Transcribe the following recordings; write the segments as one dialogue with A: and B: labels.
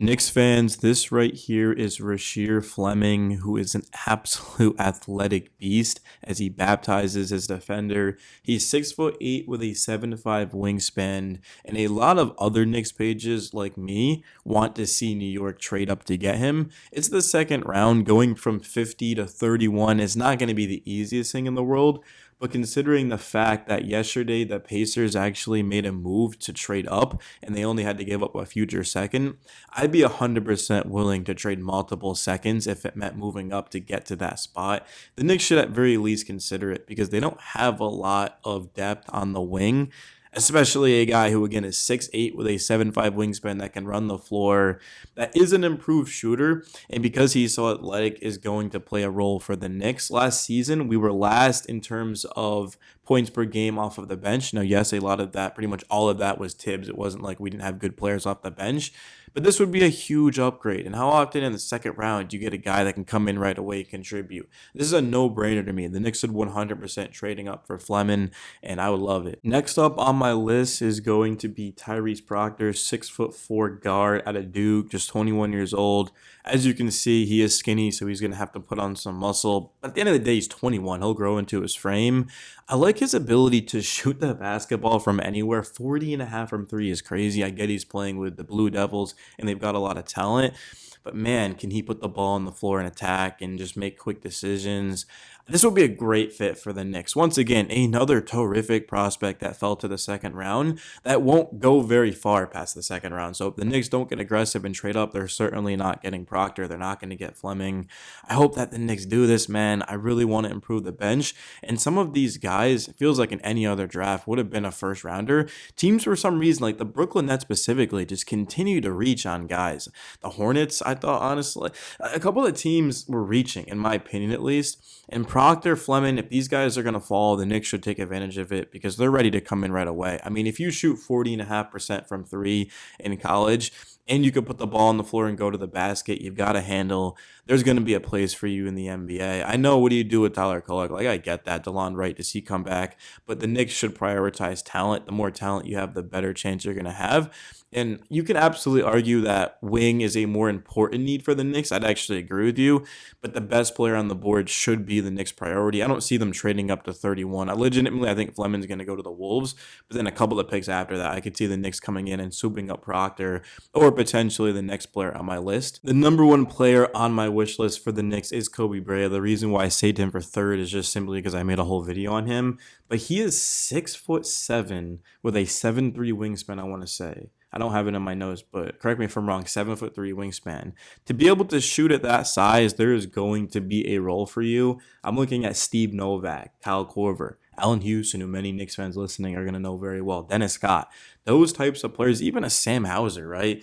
A: Knicks fans, this right here is Rasheer Fleming, who is an absolute athletic beast as he baptizes his defender. He's 6'8" with a 7'5" wingspan, and a lot of other Knicks pages like me want to see New York trade up to get him. It's the second round. Going from 50 to 31 is not going to be the easiest thing in the world. But considering the fact that yesterday the Pacers actually made a move to trade up and they only had to give up a future second, I'd be 100% willing to trade multiple seconds if it meant moving up to get to that spot. The Knicks should at very least consider it because they don't have a lot of depth on the wing, especially a guy who, again, is 6'8" with a 7'5" wingspan that can run the floor, that is an improved shooter, and because he's so athletic, is going to play a role for the Knicks. Last season, we were last in terms of points per game off of the bench. Now, yes, a lot of that, pretty much all of that was Tibbs. It wasn't like we didn't have good players off the bench, but this would be a huge upgrade. And how often in the second round do you get a guy that can come in right away and contribute? This is a no-brainer to me. The Knicks would 100% trading up for Fleming, and I would love it. Next up on my list is going to be Tyrese Proctor, 6'4" guard out of Duke, just 21 years old. As you can see, he is skinny, so he's going to have to put on some muscle. But at the end of the day, he's 21. He'll grow into his frame. I like his ability to shoot the basketball from anywhere. 40.5 from three is crazy. I get he's playing with the Blue Devils, and they've got a lot of talent. But man, can he put the ball on the floor and attack and just make quick decisions? This will be a great fit for the Knicks. Once again, another terrific prospect that fell to the second round that won't go very far past the second round. So if the Knicks don't get aggressive and trade up, they're certainly not getting Proctor. They're not going to get Fleming. I hope that the Knicks do this, man. I really want to improve the bench. And some of these guys, it feels like in any other draft, would have been a first rounder. Teams, for some reason, like the Brooklyn Nets specifically, just continue to reach on guys. The Hornets, I thought, honestly, a couple of teams were reaching, in my opinion at least. And Proctor, Fleming, if these guys are going to fall, the Knicks should take advantage of it because they're ready to come in right away. I mean, if you shoot 40.5% from three in college and you can put the ball on the floor and go to the basket, you've got a handle. There's going to be a place for you in the NBA. I know, what do you do with Tyler Kolek? Like, I get that. DeLon Wright, does he come back? But the Knicks should prioritize talent. The more talent you have, the better chance you're going to have. And you can absolutely argue that wing is a more important need for the Knicks. I'd actually agree with you. But the best player on the board should be the Knicks' priority. I don't see them trading up to 31. I think Fleming's going to go to the Wolves. But then a couple of picks after that, I could see the Knicks coming in and swooping up Proctor or potentially the next player on my list. The number one player on my wish list for the Knicks is Kobe Bryant. The reason why I saved him for third is just simply because I made a whole video on him. But he is 6'7" with a 7'3" wingspan, I want to say. I don't have it in my notes, but correct me if I'm wrong, 7'3" wingspan. To be able to shoot at that size, there is going to be a role for you. I'm looking at Steve Novak, Kyle Korver, Allen Houston, who many Knicks fans listening are going to know very well, Dennis Scott, those types of players, even a Sam Hauser, right?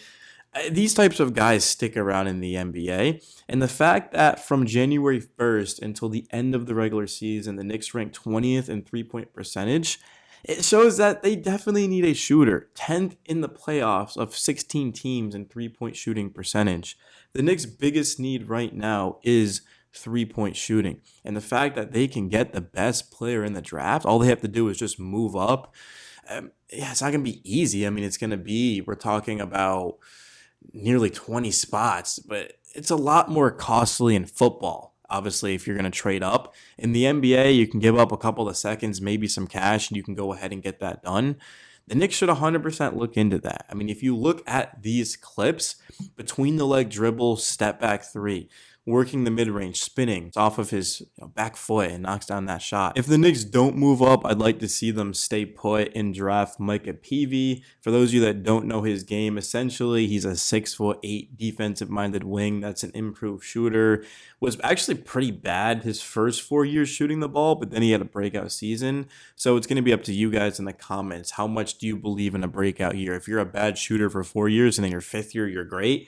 A: These types of guys stick around in the NBA. And the fact that from January 1st until the end of the regular season, the Knicks ranked 20th in three-point percentage, it shows that they definitely need a shooter. 10th in the playoffs of 16 teams in three-point shooting percentage. The Knicks' biggest need right now is three-point shooting. And the fact that they can get the best player in the draft, all they have to do is just move up. Yeah, it's not going to be easy. I mean, we're talking about nearly 20 spots, but it's a lot more costly in football. Obviously, if you're going to trade up in the NBA, you can give up a couple of seconds, maybe some cash, and you can go ahead and get that done. The Knicks should 100% look into that. I mean, if you look at these clips, between the leg dribble, step back three, working the mid-range, spinning it's off of his back foot and knocks down that shot. If the Knicks don't move up, I'd like to see them stay put and draft Micah Peavy. For those of you that don't know his game, essentially he's a 6'8" defensive-minded wing that's an improved shooter. Was actually pretty bad his first 4 years shooting the ball, but then he had a breakout season. So it's going to be up to you guys in the comments. How much do you believe in a breakout year? If you're a bad shooter for 4 years and then your fifth year you're great,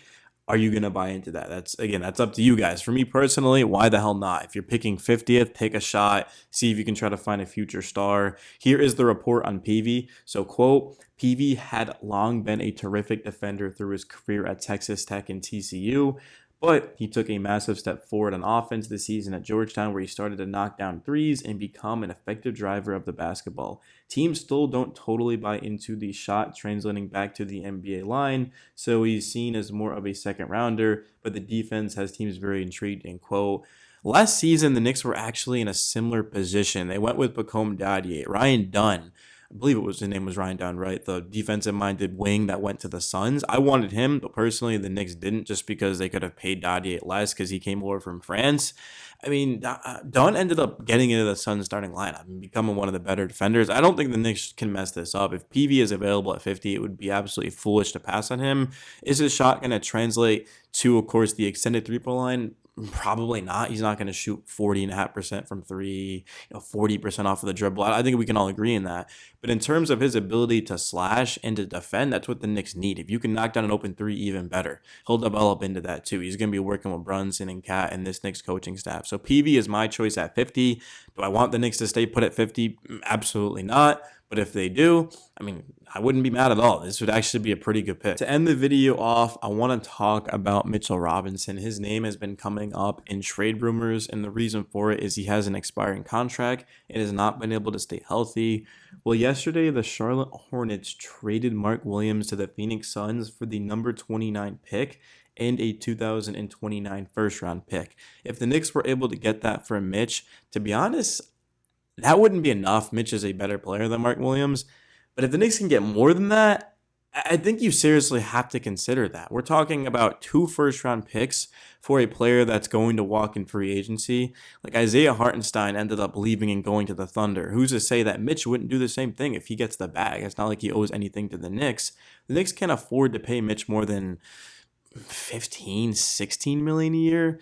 A: are you going to buy into that? That's up to you guys. For me personally, why the hell not? If you're picking 50th, take a shot, see if you can try to find a future star. Here is the report on Peavy. So, quote, Peavy had long been a terrific defender through his career at Texas Tech and TCU. But he took a massive step forward on offense this season at Georgetown, where he started to knock down threes and become an effective driver of the basketball. Teams still don't totally buy into the shot translating back to the NBA line, so he's seen as more of a second rounder, but the defense has teams very intrigued. And quote, last season, the Knicks were actually in a similar position. They went with Bacome Dadier, Ryan Dunn. I believe his name was Ryan Dunn, right? The defensive-minded wing that went to the Suns. I wanted him, but personally, the Knicks didn't, just because they could have paid Dadier less because he came over from France. I mean, Dunn ended up getting into the Suns starting lineup and becoming one of the better defenders. I don't think the Knicks can mess this up. If PV is available at 50, it would be absolutely foolish to pass on him. Is his shot going to translate to, of course, the extended three-point line? Probably not. He's not going to shoot 40.5% from three, 40% off of the dribble. I think we can all agree in that. But in terms of his ability to slash and to defend, that's what the Knicks need. If you can knock down an open three, even better. He'll develop into that too. He's going to be working with Brunson and Cat and this Knicks coaching staff. So PV is my choice at 50. Do I want the Knicks to stay put at 50? Absolutely not. But if they do, I mean, I wouldn't be mad at all. This would actually be a pretty good pick. To end the video off, I want to talk about Mitchell Robinson. His name has been coming up in trade rumors, and the reason for it is he has an expiring contract and has not been able to stay healthy. Well, yesterday, the Charlotte Hornets traded Mark Williams to the Phoenix Suns for the number 29 pick and a 2029 first-round pick. If the Knicks were able to get that for Mitch, to be honest, that wouldn't be enough. Mitch is a better player than Mark Williams. But if the Knicks can get more than that, I think you seriously have to consider that. We're talking about 2 first-round picks for a player that's going to walk in free agency. Like Isaiah Hartenstein ended up leaving and going to the Thunder. Who's to say that Mitch wouldn't do the same thing if he gets the bag? It's not like he owes anything to the Knicks. The Knicks can't afford to pay Mitch more than 15, 16 million a year.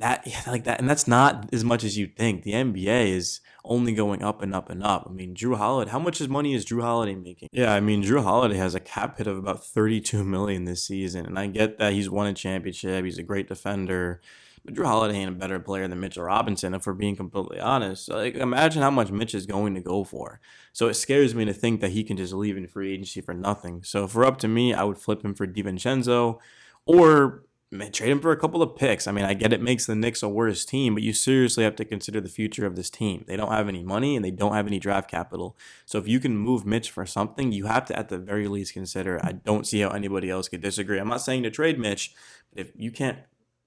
A: And that's not as much as you'd think. The NBA is only going up and up and up. I mean, Drew Holiday, how much money is Drew Holiday making? Yeah, I mean, Drew Holiday has a cap hit of about 32 million this season, and I get that he's won a championship, he's a great defender, but Drew Holiday ain't a better player than Mitchell Robinson, if we're being completely honest. Like, imagine how much Mitch is going to go for. So it scares me to think that he can just leave in free agency for nothing. So if we're up to me, I would flip him for DiVincenzo, or trade him for a couple of picks. I mean, I get it makes the Knicks a worse team, but you seriously have to consider the future of this team. They don't have any money and they don't have any draft capital. So if you can move Mitch for something, you have to at the very least consider. I don't see how anybody else could disagree. I'm not saying to trade Mitch, but if you can't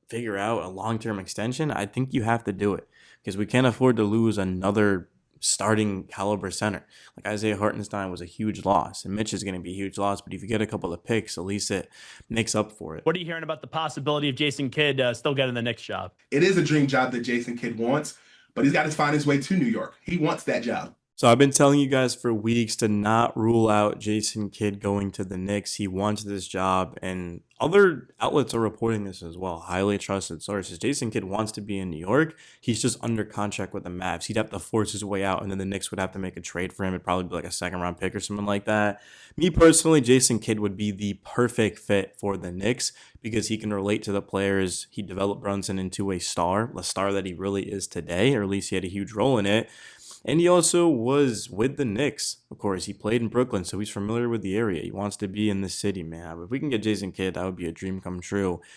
A: figure out a long-term extension, I think you have to do it, because we can't afford to lose another starting caliber center. Like Isaiah Hartenstein was a huge loss, and Mitch is going to be a huge loss, but if you get a couple of picks, at least it makes up for it.
B: What are you hearing about the possibility of Jason Kidd still getting the Knicks job?
C: It is a dream job that Jason Kidd wants, but he's got to find his way to New York. He wants that job.
A: So I've been telling you guys for weeks to not rule out Jason Kidd going to the Knicks. He wants this job, and other outlets are reporting this as well. Highly trusted sources. Jason Kidd wants to be in New York. He's just under contract with the Mavs. He'd have to force his way out, and then the Knicks would have to make a trade for him. It'd probably be like a second-round pick or something like that. Me personally, Jason Kidd would be the perfect fit for the Knicks because he can relate to the players. He developed Brunson into a star that he really is today, or at least he had a huge role in it. And he also was with the Knicks. Of course, he played in Brooklyn, so he's familiar with the area. He wants to be in the city, man. If we can get Jason Kidd, that would be a dream come true.